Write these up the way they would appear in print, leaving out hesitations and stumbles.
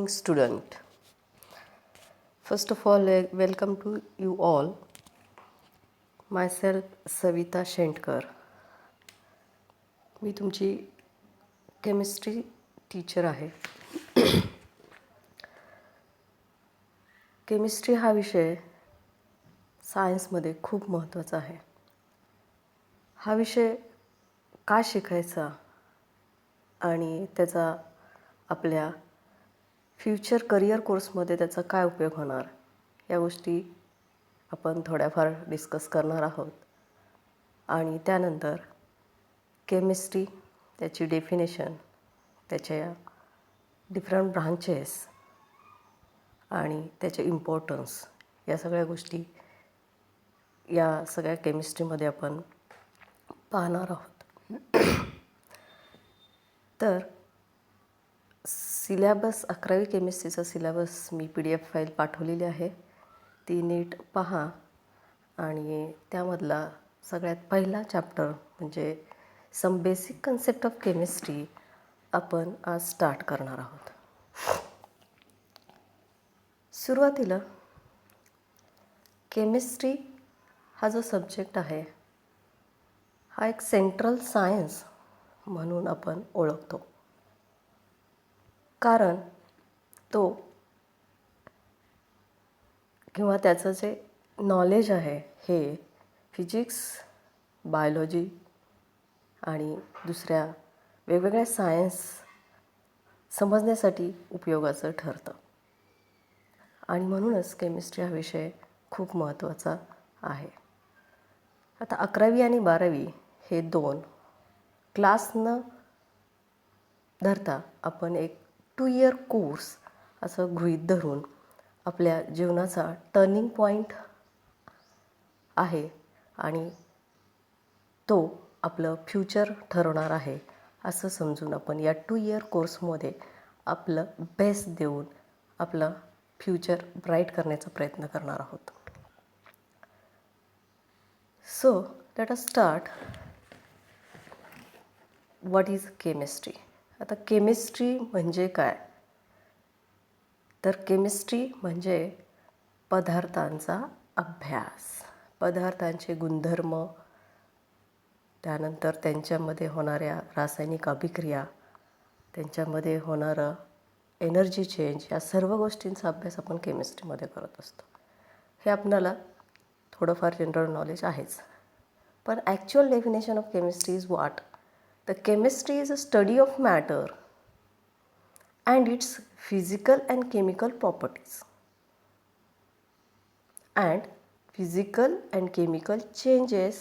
Student. First of all, welcome to you all. Myself Savita Shentkar. मी तुमची chemistry teacher आहे. Chemistry हा विषय सायन्समध्ये खूप महत्त्वाचा आहे. हा विषय का शिकायचा आणि त्याचा आपल्या फ्युचर करिअर कोर्समध्ये त्याचा काय उपयोग होणार या गोष्टी आपण थोड्याफार डिस्कस करणार आहोत. आणि त्यानंतर केमिस्ट्री, त्याची डेफिनेशन, त्याच्या डिफरंट ब्रांचेस आणि त्याचे इम्पॉर्टन्स या सगळ्या गोष्टी या सगळ्या केमिस्ट्रीमध्ये आपण पाहणार आहोत. तर सिलॅबस 11वी केमिस्ट्रीचा सिलॅबस मी PDF फाईल पाठवलेली आहे. ती नीट पहा आणि त्यामधला सगळ्यात पहिला चॅप्टर म्हणजे some basic concept of chemistry आपण आज स्टार्ट करणार आहोत. सुरुवातीला केमिस्ट्री हा जो सब्जेक्ट आहे हा एक सेंट्रल सायन्स म्हणून आपण ओळखतो. कारण तो किंवा त्याचं जे नॉलेज आहे हे फिजिक्स, बायोलॉजी आणि दुसऱ्या वेगवेगळ्या सायन्स समजण्यासाठी उपयोगाचं ठरतं. आणि म्हणूनच केमिस्ट्री हा विषय खूप महत्त्वाचा आहे. आता 11वी आणि 12वी हे दोन क्लास न धरता आपण एक 2 इयर कोर्स असं गृहीत धरून आपल्या जीवनाचा टर्निंग पॉईंट आहे आणि तो आपलं फ्युचर ठरवणार आहे असं समजून आपण या 2 इयर कोर्समध्ये आपलं बेस्ट देऊन आपलं फ्युचर ब्राईट करण्याचा प्रयत्न करणार आहोत. So let us start. What is chemistry? आता केमिस्ट्री म्हणजे काय? तर केमिस्ट्री म्हणजे पदार्थांचा अभ्यास, पदार्थांचे गुणधर्म, त्यानंतर त्यांच्यामध्ये होणाऱ्या रासायनिक अभिक्रिया, त्यांच्यामध्ये होणारं एनर्जी चेंज, या सर्व गोष्टींचा अभ्यास आपण केमिस्ट्रीमध्ये करत असतो. हे आपल्याला थोडंफार जनरल नॉलेज आहेच. पण actual definition of chemistry is what? The chemistry is a study of matter and its physical and chemical properties, and physical and chemical changes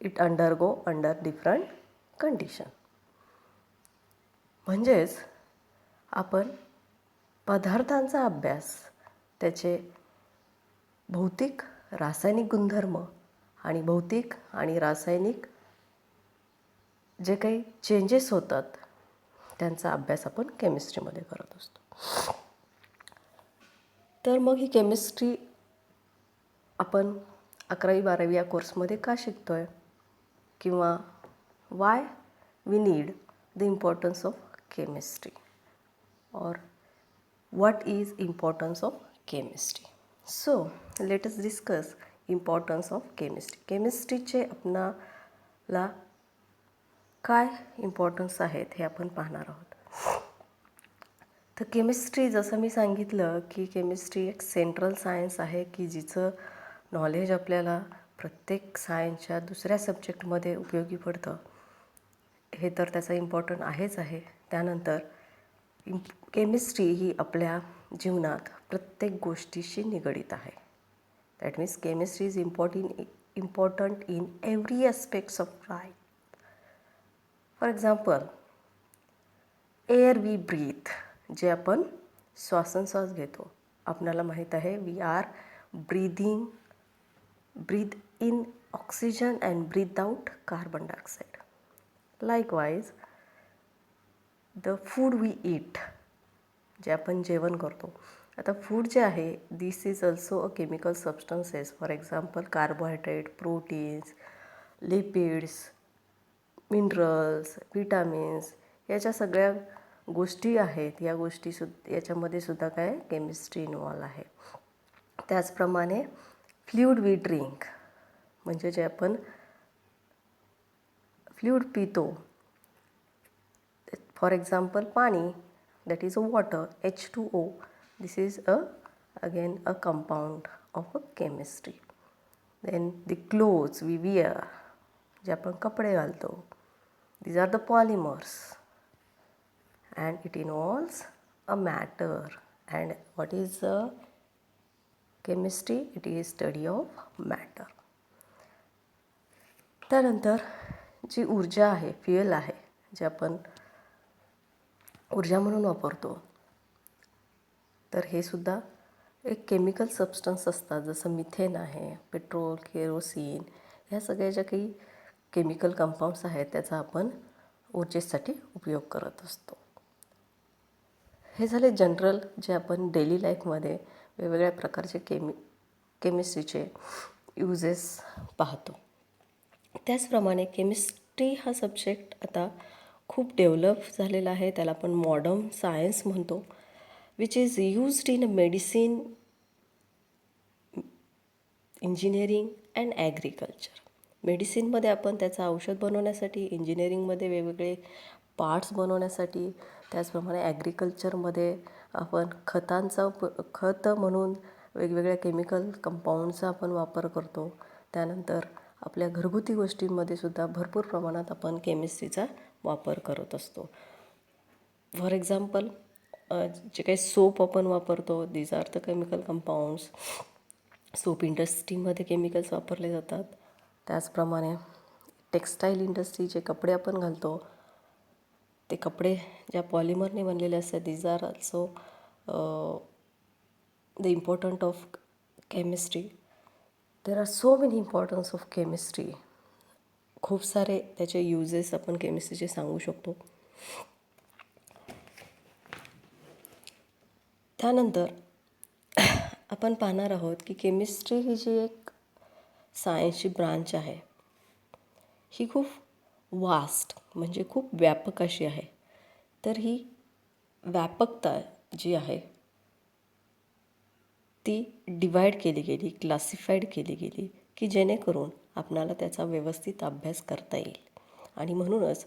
it undergo under different condition. म्हणजेच आपण पदार्थांचा अभ्यास, त्याचे भौतिक रासायनिक गुणधर्म आणि भौतिक आणि रासायनिक जे काही चेंजेस होतात त्यांचा अभ्यास आपण केमिस्ट्रीमध्ये करत असतो. तर मग ही केमिस्ट्री आपण 11वी 12वी या कोर्समध्ये का शिकतो आहे किंवा why we need the importance of chemistry और what is importance of chemistry. So let us discuss importance of chemistry. केमिस्ट्रीचे आपणाला काय इम्पॉर्टन्स आहेत हे आपण पाहणार आहोत. तर केमिस्ट्री, जसं मी सांगितलं की केमिस्ट्री एक सेंट्रल सायन्स आहे की जिचं नॉलेज आपल्याला प्रत्येक सायन्सच्या दुसऱ्या सब्जेक्टमध्ये उपयोगी पडतं. हे तर त्याचा इम्पॉर्टंट आहेच आहे. त्यानंतर केमिस्ट्री ही आपल्या जीवनात प्रत्येक गोष्टीशी निगडीत आहे. That means chemistry is important in every aspects of life. For example, air we breathe, जे आपण श्वासोच्छ्वास घेतो, आपणाला माहीत आहे we are breathe in oxygen and breathe out carbon dioxide. Likewise the food we eat, जे आपण जेवण करतो. आता फूड जे आहे this is also a chemical substances. For example carbohydrate, proteins, lipids, minerals, vitamins, याच्या सगळ्या गोष्टी आहेत या याच्यामध्ये सुद्धा काय केमिस्ट्री इन्वॉल्व आहे. त्याचप्रमाणे फ्लूइड वी ड्रिंक म्हणजे जे आपण फ्लूइड पितो, फॉर एक्झाम्पल पाणी, that is a water, H2O. This is again a compound of a chemistry. Then the clothes we wear, जे आपण कपडे घालतो, these are the polymers and it involves a matter. And what is chemistry? It is study of matter. त्यानंतर जी ऊर्जा आहे, fuel आहे, जे आपण ऊर्जा म्हणून वापरतो, तर हे सुद्धा एक केमिकल सबस्टन्स असतात. जसं मिथेन आहे, पेट्रोल, केरोसिन, ह्या सगळ्या ज्या काही केमिकल कंपाऊंड्स आहेत त्याचा आपण ऊर्जेसाठी उपयोग करत असतो. हे झाले जनरल जे आपण डेली लाईफमध्ये वेगवेगळ्या प्रकारचे केमिस्ट्रीचे युजेस पाहतो. त्याचप्रमाणे केमिस्ट्री हा सब्जेक्ट आता खूप डेव्हलप झालेला आहे. त्याला आपण मॉडर्न सायन्स म्हणतो, which is used in medicine, engineering and agriculture. मेडिसिनमध्ये आपण त्याचं औषध बनवण्यासाठी, इंजिनिअरिंगमध्ये वेगवेगळे पार्ट्स बनवण्यासाठी, त्याचप्रमाणे ॲग्रिकल्चरमध्ये आपण खत म्हणून वेगवेगळ्या केमिकल कंपाऊंडचा आपण वापर करतो. त्यानंतर आपल्या घरगुती गोष्टींमध्ये सुद्धा भरपूर प्रमाणात आपण केमिस्ट्रीचा वापर करत असतो. फॉर एक्झाम्पल जे काही सोप आपण वापरतो, these are the chemical compounds. Soap इंडस्ट्रीमध्ये केमिकल्स वापरले जातात. त्याचप्रमाणे टेक्स्टाईल इंडस्ट्री, जे कपडे आपण घालतो ते कपडे ज्या पॉलिमरने बनलेले असतात, these are also the important of chemistry. There are so many importance of chemistry. खूप सारे त्याचे युजेस आपण केमिस्ट्रीचे सांगू शकतो. त्यानंतर आपण पाहणार आहोत की केमिस्ट्री ही जी एक सायन्सची ब्रांच आहे, ही खूप वास्ट म्हणजे खूप व्यापक अशी आहे. तर ही व्यापकता जी आहे ती डिवाईड केली गेली, क्लासिफाईड केली गेली की जेणेकरून आपणाला त्याचा व्यवस्थित अभ्यास करता येईल. आणि म्हणूनच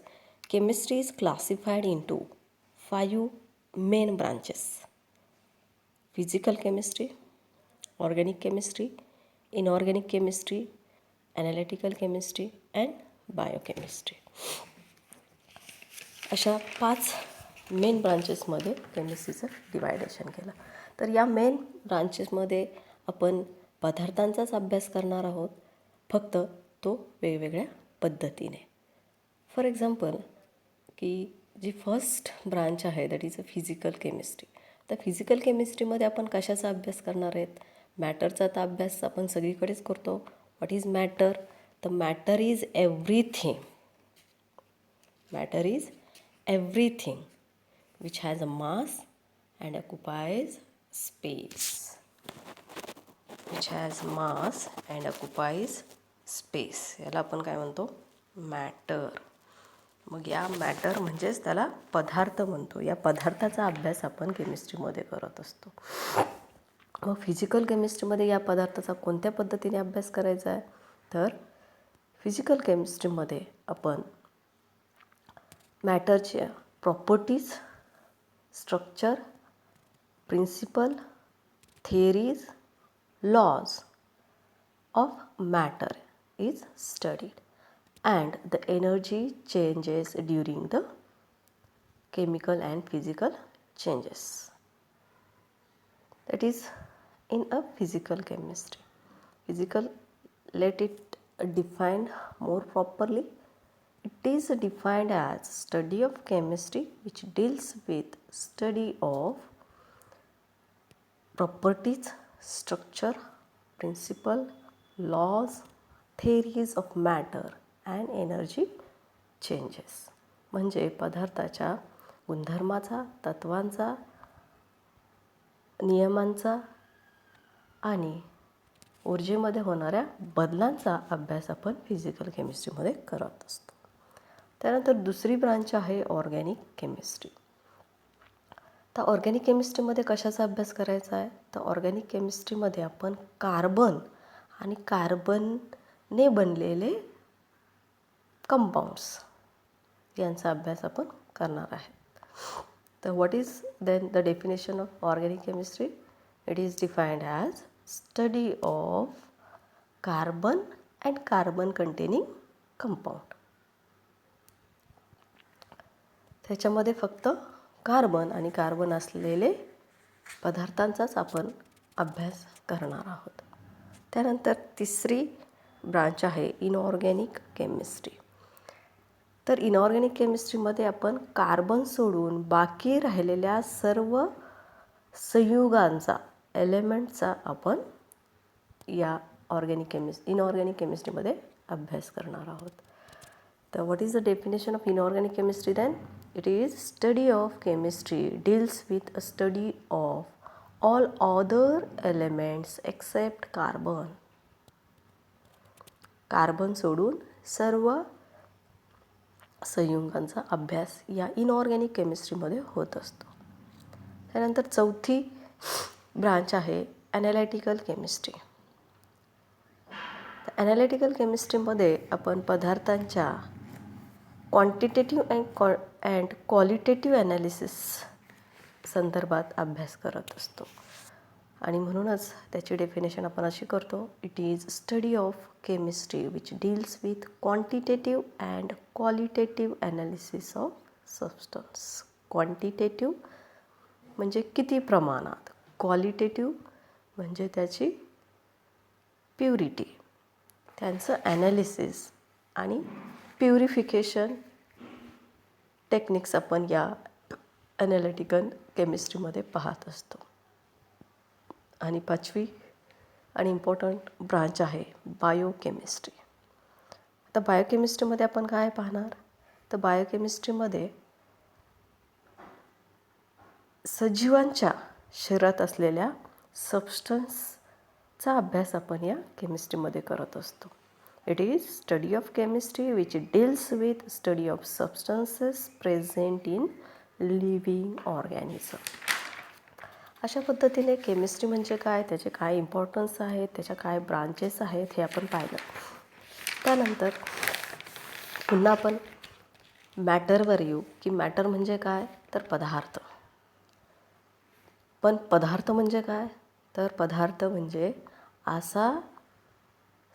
chemistry is classified into 5 main branches: physical chemistry, organic chemistry, inorganic chemistry, analytical chemistry and biochemistry. अशा 5 मेन ब्रांचेसमध्ये केमिस्ट्रीचं डिवायडेशन केलं. तर या मेन ब्रांचेसमध्ये आपण पदार्थांचाच अभ्यास करणार आहोत, फक्त तो वेगवेगळ्या पद्धतीने. फॉर एक्झाम्पल की जी फर्स्ट ब्रांच आहे that is a physical chemistry. तर फिजिकल केमिस्ट्रीमध्ये आपण कशाचा अभ्यास करणार आहेत? मॅटरचा तर अभ्यास आपण सगळीकडेच करतो. What is matter? The matter is everything. Matter is everything which has a mass and occupies space. Which has mass and occupies space. याला आपण काय म्हणतो? मॅटर. मग या मॅटर म्हणजेच त्याला पदार्थ म्हणतो. या पदार्थाचा अभ्यास आपण केमिस्ट्रीमध्ये करत असतो. मग फिजिकल केमिस्ट्रीमध्ये या पदार्थाचा कोणत्या पद्धतीने अभ्यास करायचा आहे? तर फिजिकल केमिस्ट्रीमध्ये आपण मॅटरच्या properties, structure, principle, theories, laws of matter is studied and the energy changes during the chemical and physical changes. That is in a physical chemistry. Physical, let it defined more properly. It is defined as study of chemistry which deals with study of properties, structure, principle, laws, theories of matter and energy changes. म्हणजे पदार्थाच्या गुणधर्माचा, तत्वांचा, नियमांचा आणि ऊर्जेमध्ये होणाऱ्या बदलांचा अभ्यास आपण फिजिकल केमिस्ट्रीमध्ये करत असतो. त्यानंतर दुसरी ब्रांच आहे ऑर्गॅनिक केमिस्ट्री. तर ऑर्गॅनिक केमिस्ट्रीमध्ये कशाचा अभ्यास करायचा आहे? तर ऑर्गॅनिक केमिस्ट्रीमध्ये आपण कार्बन आणि कार्बनने बनलेले कंपाऊंड्स यांचा अभ्यास आपण करणार आहे. तर what is then the definition of organic chemistry? It is defined as study of carbon and carbon containing compound. त्याच्यामध्ये फक्त कार्बन आणि कार्बन असलेले पदार्थांचाच आपण अभ्यास करणार आहोत. त्यानंतर तिसरी ब्रांच आहे इनऑर्गॅनिक केमिस्ट्री. तर इनऑर्गॅनिक केमिस्ट्रीमध्ये आपण कार्बन सोडून बाकी राहिलेल्या सर्व संयुगांचा एलिमेंटचा आपण या इनऑर्गॅनिक केमिस्ट्रीमध्ये अभ्यास करणार आहोत. तर what is the definition of inorganic chemistry then? It is study of chemistry deals with a study of all other elements except carbon. Carbon सोडून सर्व संयुगांचा अभ्यास या इनऑर्गॅनिक केमिस्ट्रीमध्ये होत असतो. त्यानंतर चौथी ब्रांच आहे ॲनालिटिकल केमिस्ट्री. ॲनालिटिकल केमिस्ट्रीमध्ये आपण पदार्थांच्या क्वांटिटेटिव्ह अँड क्वालिटेटिव्ह ॲनालिसिस संदर्भात अभ्यास करत असतो. आणि म्हणूनच त्याची डेफिनेशन आपण अशी करतो, it is study of chemistry which deals with quantitative and qualitative analysis of substance. Quantitative म्हणजे किती प्रमाणात, क्वालिटेटिव्ह म्हणजे त्याची प्युरिटी, त्यांचं ॲनालिसिस आणि प्युरिफिकेशन टेक्निक्स आपण या ॲनालिटिकल केमिस्ट्रीमध्ये पाहत असतो. आणि पाचवी आणि इम्पॉर्टंट ब्रांच आहे बायोकेमिस्ट्री. आता बायोकेमिस्ट्रीमध्ये आपण काय पाहणार? तर बायोकेमिस्ट्रीमध्ये सजीवांच्या शरीरात असलेल्या सबस्टन्सचा अभ्यास आपण या केमिस्ट्रीमध्ये करत असतो. It is study of chemistry which deals with study of substances present in living organism. अशा पद्धतीने केमिस्ट्री म्हणजे काय, त्याचे काय इम्पॉर्टन्स आहेत, त्याच्या काय ब्रांचेस आहेत हे आपण पाहिलं. त्यानंतर पुन्हा आपण मॅटरवर येऊ की मॅटर म्हणजे काय, तर पदार्थ. पण पदार्थ म्हणजे काय, तर पदार्थ म्हणजे असा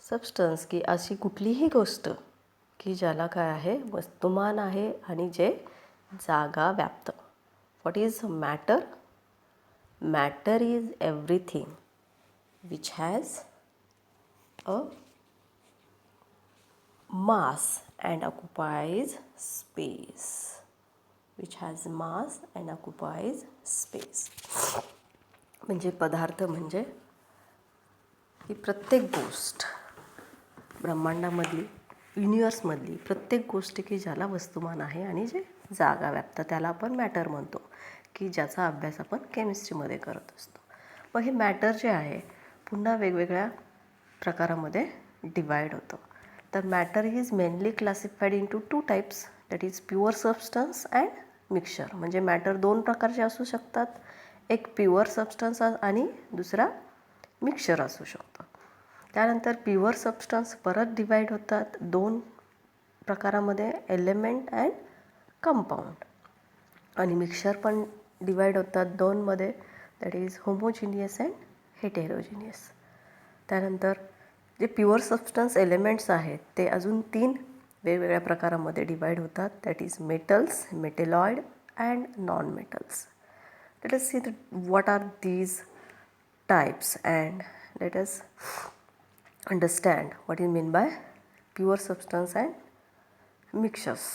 सबस्टन्स की अशी कुठलीही गोष्ट की ज्याला काय आहे, वस्तुमान आहे आणि जे जागा व्याप्त. What is matter? Matter is everything which has a mass and occupies space. Which has mass and occupies space. म्हणजे पदार्थ म्हणजे ही प्रत्येक गोष्ट ब्रह्मांडामधली, युनिवर्समधली प्रत्येक गोष्ट की ज्याला वस्तुमान आहे आणि जे जागा व्याप्त, त्याला आपण मॅटर म्हणतो, की ज्याचा अभ्यास आपण केमिस्ट्रीमध्ये करत असतो. मग हे मॅटर जे आहे पुन्हा वेगवेगळ्या प्रकारामध्ये डिवाईड होतं. तर matter is mainly classified into 2 types, that is pure substance and mixture. म्हणजे मॅटर 2 प्रकारचे असू शकतात, एक प्युअर सबस्टन्स आणि दुसरा मिक्सचर असू शकतं. त्यानंतर प्युअर सबस्टन्स परत डिवाईड होतात 2 प्रकारामध्ये, एलिमेंट अँड कंपाऊंड. आणि मिक्सचर पण डिवाईड होतात 2मध्ये, दॅट इज होमोजिनियस अँड हेटेरोजिनियस. त्यानंतर जे प्युअर सबस्टन्स एलिमेंट्स आहेत ते अजून 3 वेगवेगळ्या प्रकारामध्ये डिवाईड होतात, that is metals, metalloid and non metals. Let us see what are these types and let us understand what is mean by pure substance and mixtures.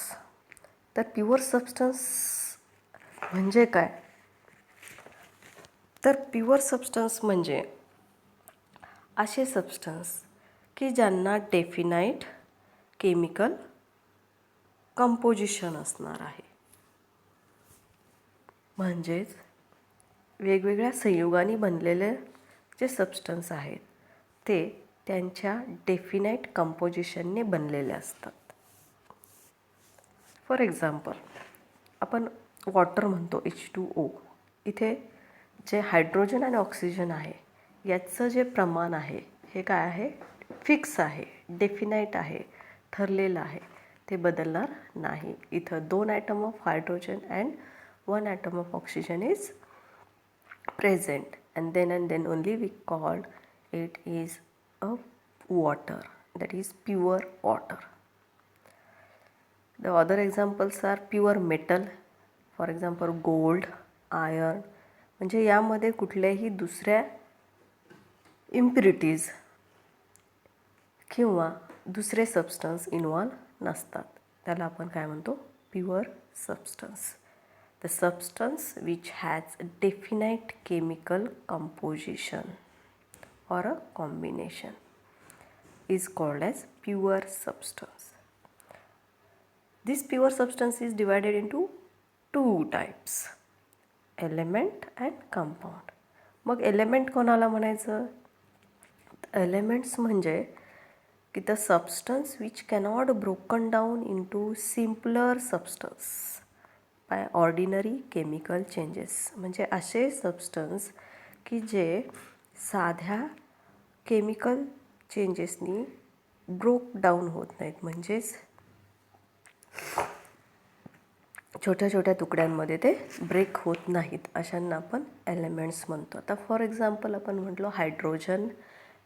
तर pure substance म्हणजे काय, तर प्युअर सबस्टन्स म्हणजे असे substance की ज्यांना definite chemical composition असणार आहे. म्हणजेच वेगवेगळ्या संयुगांनी बनलेले जे सबस्टन्स आहेत ते त्यांच्या डेफिनाईट कंपोजिशनने बनलेले असतात. फॉर एक्झाम्पल आपण वॉटर म्हणतो H2O, इथे जे हायड्रोजन आणि ऑक्सिजन आहे याचं जे प्रमाण आहे हे काय आहे, फिक्स आहे, डेफिनाईट आहे, ठरलेलं आहे, ते बदलणार नाही. इथं 2 atom of hydrogen and 1 atom of oxygen is present, and then only we called it is a water, that is pure water. The other examples are pure metal, for example gold, iron. म्हणजे यामध्ये कुठल्याही दुसऱ्या impurities किंवा दुसरे substance involve नसतात. त्याला आपण काय म्हणतो, pure substance. The substance which has a definite chemical composition or a combination is called as pure substance. This pure substance is divided into two types, element and compound. मग element कोणाला म्हणायचं? Elements म्हणजे की the substance which cannot broken down into simpler substance by ordinary chemical changes. म्हणजे असे substance की जे साध्या केमिकल चेंजेसनी ब्रोक डाऊन होत नाहीत, म्हणजेच छोट्या छोट्या तुकड्यांमध्ये ते ब्रेक होत नाहीत, अशांना आपण एलिमेंट्स म्हणतो. आता फॉर एक्झाम्पल आपण म्हटलो हायड्रोजन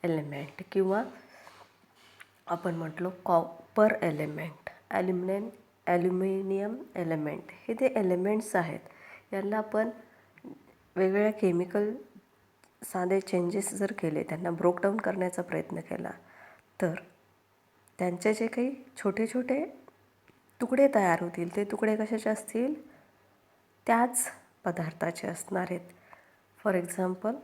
एलिमेंट किंवा आपण म्हटलो कॉपर एलिमेंट, ॲल्युमिनियम एलिमेंट. हे ते एलिमेंट्स आहेत. यांना आपण वेगवेगळ्या केमिकल साधे चेंजेस जर केले, त्यांना ब्रोकडाऊन करण्याचा प्रयत्न केला, तर त्यांचे जे काही छोटे छोटे तुकडे तयार होतील ते तुकडे कशाचे असतील, त्याच पदार्थाचे असणार आहेत. फॉर एक्झाम्पल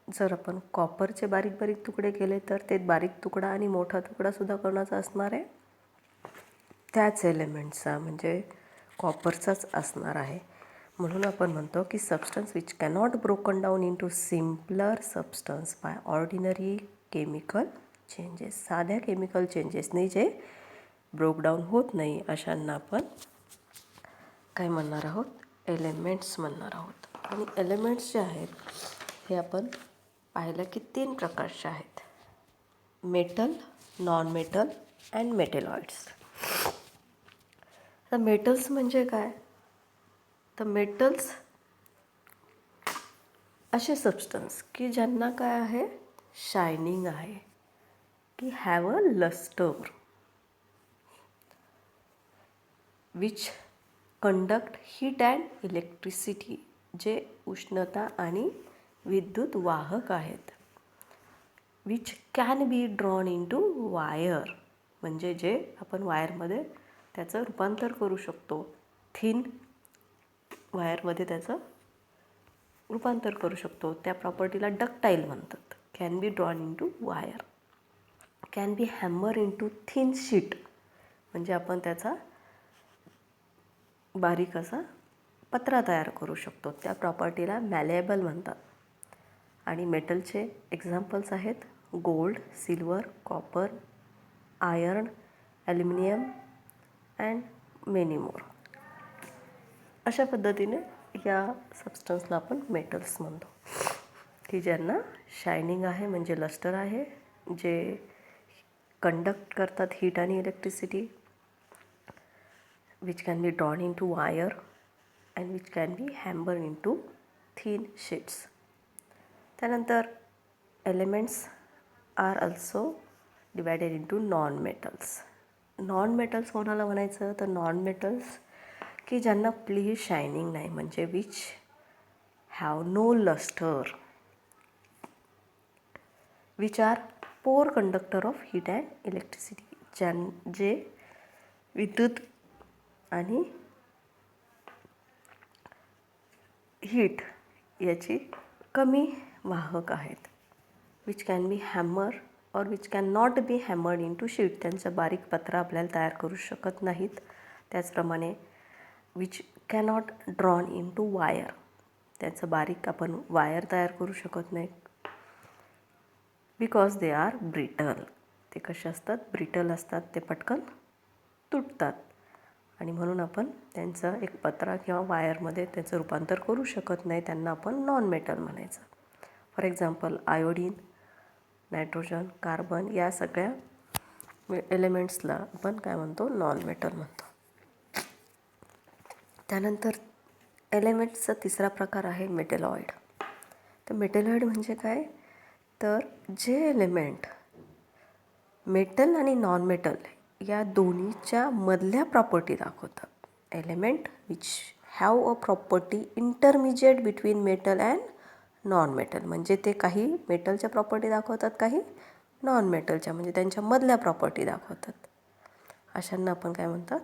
जर आपण कॉपरचे बारीक बारीक तुकडे केले तर ते बारीक तुकडा आणि मोठा तुकडासुद्धा कोणाचा असणार आहे, त्याच एलिमेंटचा म्हणजे कॉपरचाच असणार आहे. म्हणून आपण म्हणतो की substance which cannot broken down into simpler substance by ordinary chemical changes. साध्या केमिकल चेंजेसने जे ब्रोकडाऊन होत नाही अशांना आपण काय म्हणणार आहोत, एलिमेंट्स म्हणणार आहोत. आणि एलिमेंट्स जे आहेत हे आपण पाहिलं की 3 प्रकारचे आहेत, metal, non metal and metalloids. तर मेटल्स म्हणजे काय, तर मेटल्स असे सबस्टन्स की ज्यांना काय आहे, शायनिंग आहे, की have a lustre, which conduct heat and electricity, जे उष्णता आणि विद्युत वाहक आहेत. Which can be drawn into wire, म्हणजे जे आपण वायरमध्ये त्याचं रूपांतर करू शकतो, थिन वायरमध्ये त्याचं रूपांतर करू शकतो. त्या प्रॉपर्टीला डक्टाईल म्हणतात. Can be drawn into wire. Can be hammer into thin sheet, म्हणजे आपण त्याचा बारीक असा पत्रा तयार करू शकतो. त्या प्रॉपर्टीला मॅलेएबल म्हणतात. आणि मेटलचे एक्झाम्पल्स आहेत gold, silver, copper, iron, aluminium and many more. अशा पद्धतीने या सबस्टन्सला आपण मेटल्स म्हणतो, की ज्यांना शायनिंग आहे म्हणजे लस्टर आहे, जे कंडक्ट करतात हीट आणि electricity, which can be drawn into wire and which can be hammer into thin sheets. त्यानंतर elements are also divided into non metals. Non metals कोणाला म्हणायचं, तर नॉन मेटल्स की ज्यांना कुठलीही शायनिंग नाही, म्हणजे which have no lustre, which are poor conductor of heat and electricity, जे विद्युत आणि हीट याची कमी वाहक आहेत. विच कॅन बी हॅमर और which can not be hammered into sheet, त्यांचं बारीक पत्रा आपल्याला तयार करू शकत नाहीत. त्याचप्रमाणे which cannot drawn into wire, त्याचं बारीक आपण वायर तयार करू शकत नाही, बिकॉज दे आर ब्रिटल. ते कसे असतात, ब्रिटल असतात, ते पटकन तुटतात. आणि म्हणून आपण त्यांचं एक पत्रा किंवा वायरमध्ये त्याचं रूपांतर करू शकत नाही. त्यांना आपण नॉन मेटल म्हणायचं. For example iodine, nitrogen, carbon या सगळ्या एलिमेंट्सला आपण काय म्हणतो, नॉन मेटल म्हणतो. त्यानंतर एलिमेंट्सचा तिसरा प्रकार आहे मेटलॉइड. तर मेटलॉइड म्हणजे काय, तर जे एलिमेंट मेटल आणि नॉन मेटल या दोन्हीच्या मधल्या प्रॉपर्टी दाखवतात. Element which have a property intermediate between metal and non metal, म्हणजे ते काही मेटलच्या प्रॉपर्टी दाखवतात, काही नॉन मेटलच्या, म्हणजे त्यांच्या मधल्या प्रॉपर्टी दाखवतात. अशांना आपण काय म्हणतात,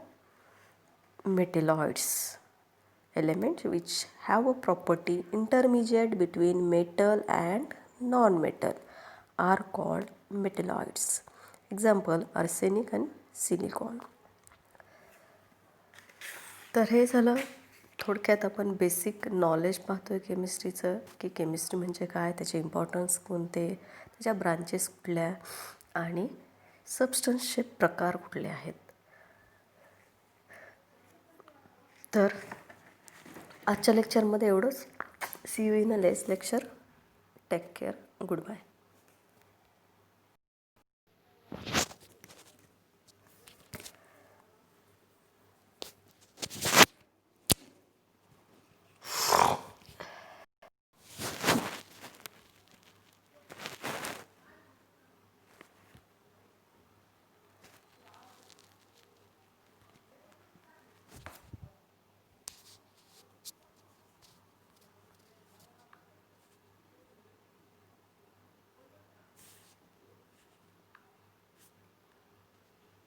metalloids. Elements which have a property intermediate between metal and non metal are called metalloids. Example arsenic आणि सिलिकॉन. तर हे झालं थोडक्यात आपण बेसिक नॉलेज पाहतोय केमिस्ट्रीचं, की केमिस्ट्री म्हणजे काय, त्याचे इम्पॉर्टन्स कोणते, त्याच्या ब्रांचेस कुठल्या आणि सबस्टन्सचे प्रकार कुठले आहेत. तर आजच्या लेक्चरमध्ये एवढंच. See you in a next lecture. Take care. Good bye.